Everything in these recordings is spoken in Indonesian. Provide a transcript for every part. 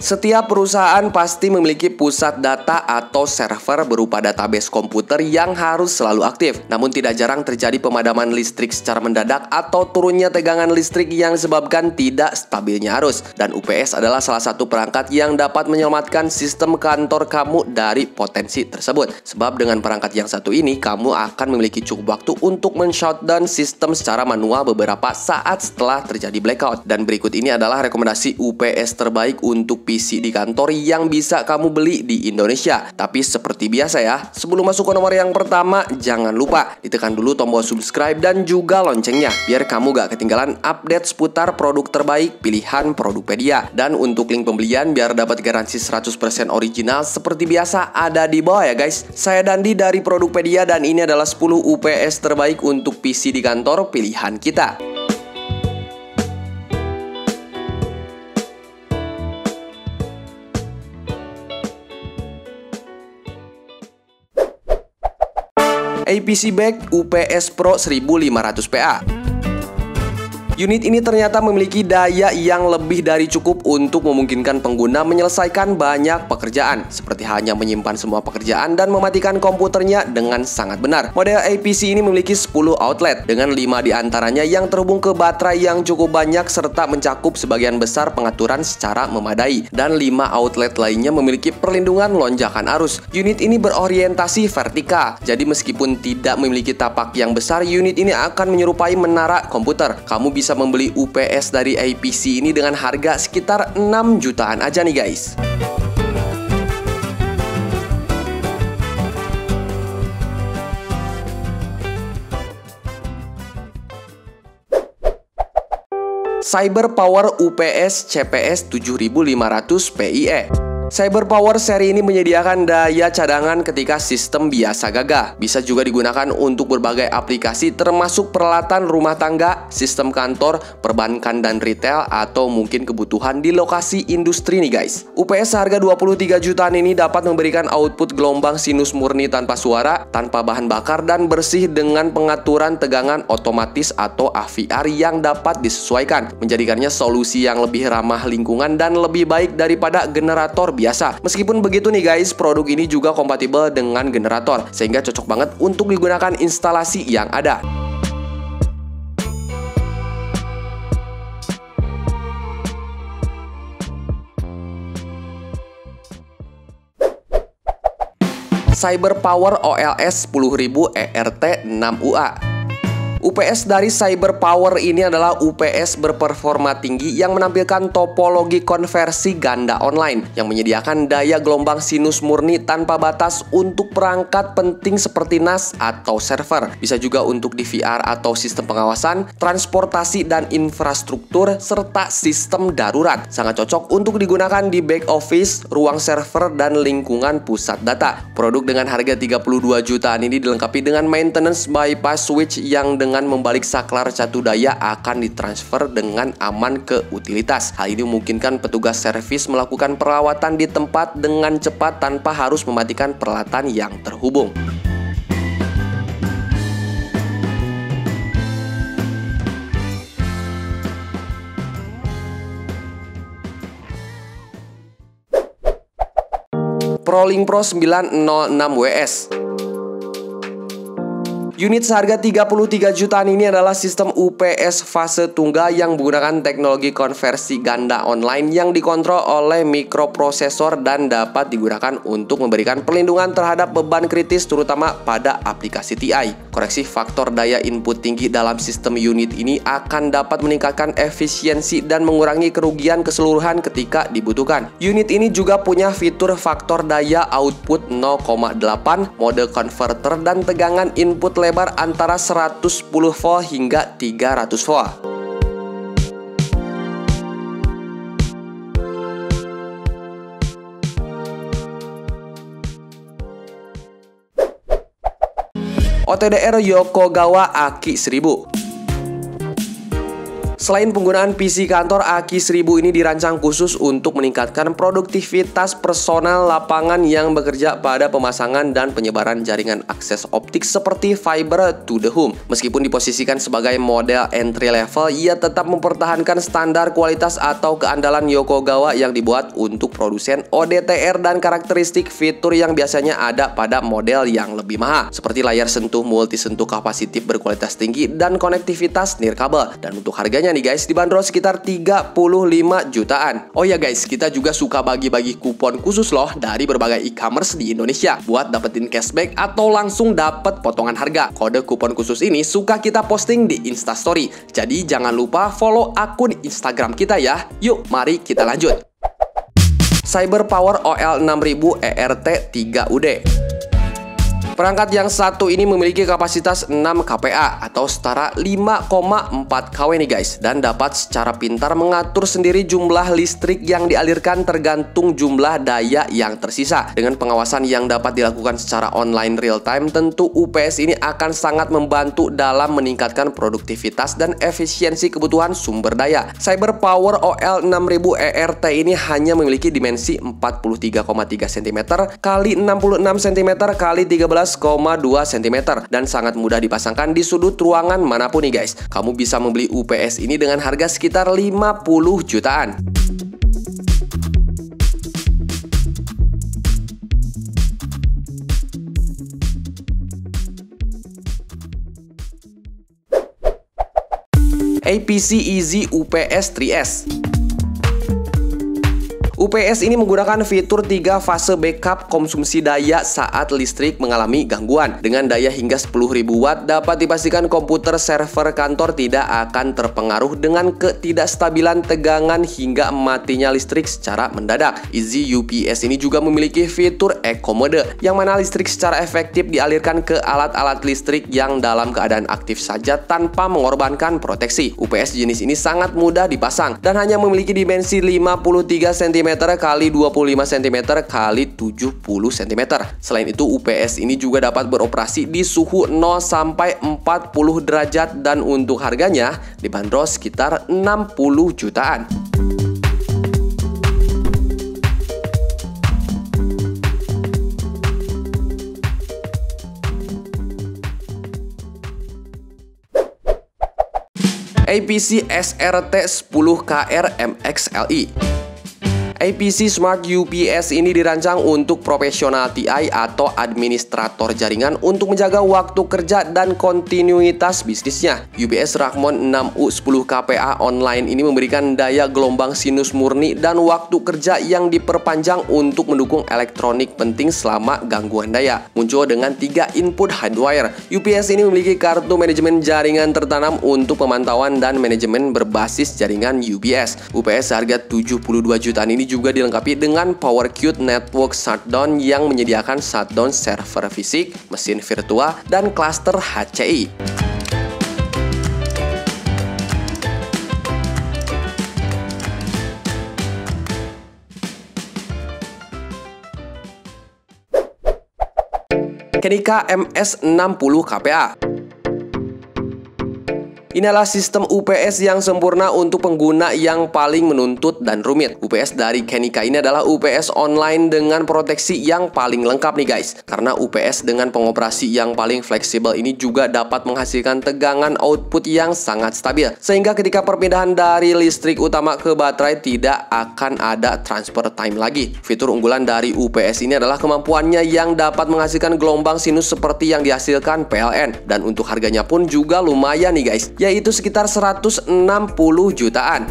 Setiap perusahaan pasti memiliki pusat data atau server berupa database komputer yang harus selalu aktif. Namun tidak jarang terjadi pemadaman listrik secara mendadak atau turunnya tegangan listrik yang disebabkan tidak stabilnya arus. Dan UPS adalah salah satu perangkat yang dapat menyelamatkan sistem kantor kamu dari potensi tersebut. Sebab dengan perangkat yang satu ini, kamu akan memiliki cukup waktu untuk men-shutdown sistem secara manual beberapa saat setelah terjadi blackout. Dan berikut ini adalah rekomendasi UPS terbaik untuk PC di kantor yang bisa kamu beli di Indonesia. Tapi seperti biasa ya, sebelum masuk ke nomor yang pertama, jangan lupa ditekan dulu tombol subscribe dan juga loncengnya biar kamu gak ketinggalan update seputar produk terbaik pilihan Produkpedia. Dan untuk link pembelian biar dapat garansi 100% original seperti biasa ada di bawah ya guys. Saya Dandi dari Produkpedia dan ini adalah 10 UPS terbaik untuk PC di kantor pilihan kita. APC Back UPS Pro 1500 PA. Unit ini ternyata memiliki daya yang lebih dari cukup untuk memungkinkan pengguna menyelesaikan banyak pekerjaan, seperti hanya menyimpan semua pekerjaan dan mematikan komputernya dengan sangat benar. Model APC ini memiliki 10 outlet, dengan 5 diantaranya yang terhubung ke baterai yang cukup banyak serta mencakup sebagian besar pengaturan secara memadai. Dan 5 outlet lainnya memiliki perlindungan lonjakan arus. Unit ini berorientasi vertikal, jadi meskipun tidak memiliki tapak yang besar, unit ini akan menyerupai menara komputer. Kamu bisa membeli UPS dari APC ini dengan harga sekitar 6 jutaan aja nih guys. CyberPower UPS CPS 7500 PIE. CyberPower seri ini menyediakan daya cadangan ketika sistem biasa gagah. Bisa juga digunakan untuk berbagai aplikasi termasuk peralatan rumah tangga, sistem kantor, perbankan dan retail, atau mungkin kebutuhan di lokasi industri nih guys. UPS seharga 23 jutaan ini dapat memberikan output gelombang sinus murni tanpa suara, tanpa bahan bakar, dan bersih dengan pengaturan tegangan otomatis atau AVR yang dapat disesuaikan, menjadikannya solusi yang lebih ramah lingkungan dan lebih baik daripada generator biasa. Meskipun begitu nih guys, produk ini juga kompatibel dengan generator, sehingga cocok banget untuk digunakan instalasi yang ada. CyberPower OLS 10000 ERT 6UA. UPS dari CyberPower ini adalah UPS berperforma tinggi yang menampilkan topologi konversi ganda online yang menyediakan daya gelombang sinus murni tanpa batas untuk perangkat penting seperti NAS atau server. Bisa juga untuk DVR atau sistem pengawasan, transportasi dan infrastruktur, serta sistem darurat. Sangat cocok untuk digunakan di back office, ruang server, dan lingkungan pusat data. Produk dengan harga 32 jutaan ini dilengkapi dengan maintenance bypass switch yang dengan membalik saklar catu daya akan ditransfer dengan aman ke utilitas. Hal ini memungkinkan petugas servis melakukan perawatan di tempat dengan cepat tanpa harus mematikan peralatan yang terhubung. ProLink Pro 906WS. Unit seharga 33 jutaan ini adalah sistem UPS fase tunggal yang menggunakan teknologi konversi ganda online yang dikontrol oleh mikroprosesor dan dapat digunakan untuk memberikan perlindungan terhadap beban kritis terutama pada aplikasi TI. Koreksi faktor daya input tinggi dalam sistem unit ini akan dapat meningkatkan efisiensi dan mengurangi kerugian keseluruhan ketika dibutuhkan. Unit ini juga punya fitur faktor daya output 0,8, mode converter, dan tegangan input lebar antara 110 volt hingga 300 volt. OTDR Yokogawa Aki 1000. Selain penggunaan PC kantor, Aki 1000 ini dirancang khusus untuk meningkatkan produktivitas personal lapangan yang bekerja pada pemasangan dan penyebaran jaringan akses optik seperti fiber to the home. Meskipun diposisikan sebagai model entry level, ia tetap mempertahankan standar kualitas atau keandalan Yokogawa yang dibuat untuk produsen ODTR dan karakteristik fitur yang biasanya ada pada model yang lebih mahal, seperti layar sentuh multi sentuh kapasitif berkualitas tinggi dan konektivitas nirkabel. Dan untuk harganya nih guys, dibanderol sekitar 35 jutaan. Oh ya guys, kita juga suka bagi-bagi kupon khusus loh dari berbagai e-commerce di Indonesia buat dapetin cashback atau langsung dapet potongan harga. Kode kupon khusus ini suka kita posting di Instastory. Jadi jangan lupa follow akun Instagram kita ya. Yuk, mari kita lanjut. CyberPower OL6000 ERT3UD. Perangkat yang satu ini memiliki kapasitas 6 kPa atau setara 5,4 kW nih guys, dan dapat secara pintar mengatur sendiri jumlah listrik yang dialirkan tergantung jumlah daya yang tersisa. Dengan pengawasan yang dapat dilakukan secara online real time, tentu UPS ini akan sangat membantu dalam meningkatkan produktivitas dan efisiensi kebutuhan sumber daya. CyberPower OL6000 ERT ini hanya memiliki dimensi 43,3 cm x 66 cm x 13,2 cm dan sangat mudah dipasangkan di sudut ruangan manapun nih guys. Kamu bisa membeli UPS ini dengan harga sekitar 50 jutaan. APC Easy UPS 3S. UPS ini menggunakan fitur 3 fase backup konsumsi daya saat listrik mengalami gangguan. Dengan daya hingga 10.000 watt, dapat dipastikan komputer server kantor tidak akan terpengaruh dengan ketidakstabilan tegangan hingga matinya listrik secara mendadak. Easy UPS ini juga memiliki fitur Eco Mode, yang mana listrik secara efektif dialirkan ke alat-alat listrik yang dalam keadaan aktif saja tanpa mengorbankan proteksi. UPS jenis ini sangat mudah dipasang dan hanya memiliki dimensi 53 cm x 25 cm x 70 cm. Selain itu, UPS ini juga dapat beroperasi di suhu 0 sampai 40 derajat dan untuk harganya dibanderol sekitar 60 jutaan. APC SRT10KR MXLE. APC Smart UPS ini dirancang untuk profesional TI atau administrator jaringan untuk menjaga waktu kerja dan kontinuitas bisnisnya. UPS Rachmon 6U 10 kPa online ini memberikan daya gelombang sinus murni dan waktu kerja yang diperpanjang untuk mendukung elektronik penting selama gangguan daya. Muncul dengan 3 input hardware, UPS ini memiliki kartu manajemen jaringan tertanam untuk pemantauan dan manajemen berbasis jaringan UPS. UPS harga 72 jutaan ini juga dilengkapi dengan PowerQt Network Shutdown yang menyediakan shutdown server fisik, mesin virtual, dan cluster HCI. Kenika MS60 kPa. Inilah sistem UPS yang sempurna untuk pengguna yang paling menuntut dan rumit. UPS dari Kenika ini adalah UPS online dengan proteksi yang paling lengkap nih guys. Karena UPS dengan pengoperasi yang paling fleksibel ini juga dapat menghasilkan tegangan output yang sangat stabil. Sehingga ketika perpindahan dari listrik utama ke baterai tidak akan ada transfer time lagi. Fitur unggulan dari UPS ini adalah kemampuannya yang dapat menghasilkan gelombang sinus seperti yang dihasilkan PLN. Dan untuk harganya pun juga lumayan nih guys, yaitu sekitar 160 jutaan.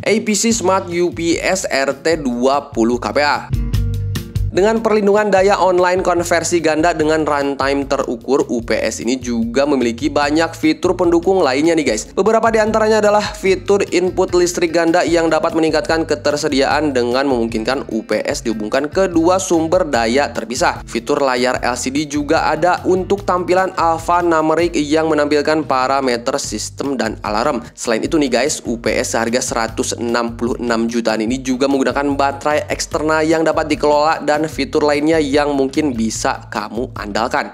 APC Smart UPS RT20 kPa. Dengan perlindungan daya online konversi ganda dengan runtime terukur, UPS ini juga memiliki banyak fitur pendukung lainnya nih guys. Beberapa di antaranya adalah fitur input listrik ganda yang dapat meningkatkan ketersediaan dengan memungkinkan UPS dihubungkan ke dua sumber daya terpisah. Fitur layar LCD juga ada untuk tampilan alphanumeric yang menampilkan parameter sistem dan alarm. Selain itu nih guys, UPS seharga 166 jutaan ini juga menggunakan baterai eksternal yang dapat dikelola dan fitur lainnya yang mungkin bisa kamu andalkan.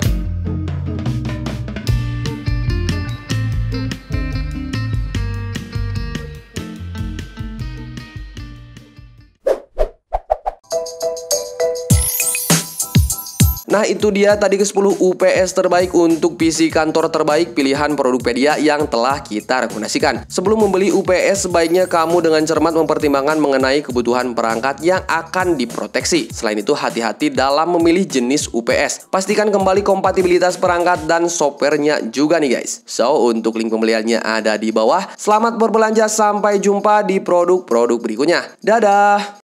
Nah itu dia tadi ke-10 UPS terbaik untuk PC kantor terbaik pilihan Produkpedia yang telah kita rekomendasikan. Sebelum membeli UPS, sebaiknya kamu dengan cermat mempertimbangkan mengenai kebutuhan perangkat yang akan diproteksi. Selain itu, hati-hati dalam memilih jenis UPS. Pastikan kembali kompatibilitas perangkat dan softwarenya juga nih guys. So, untuk link pembeliannya ada di bawah. Selamat berbelanja, sampai jumpa di produk-produk berikutnya. Dadah!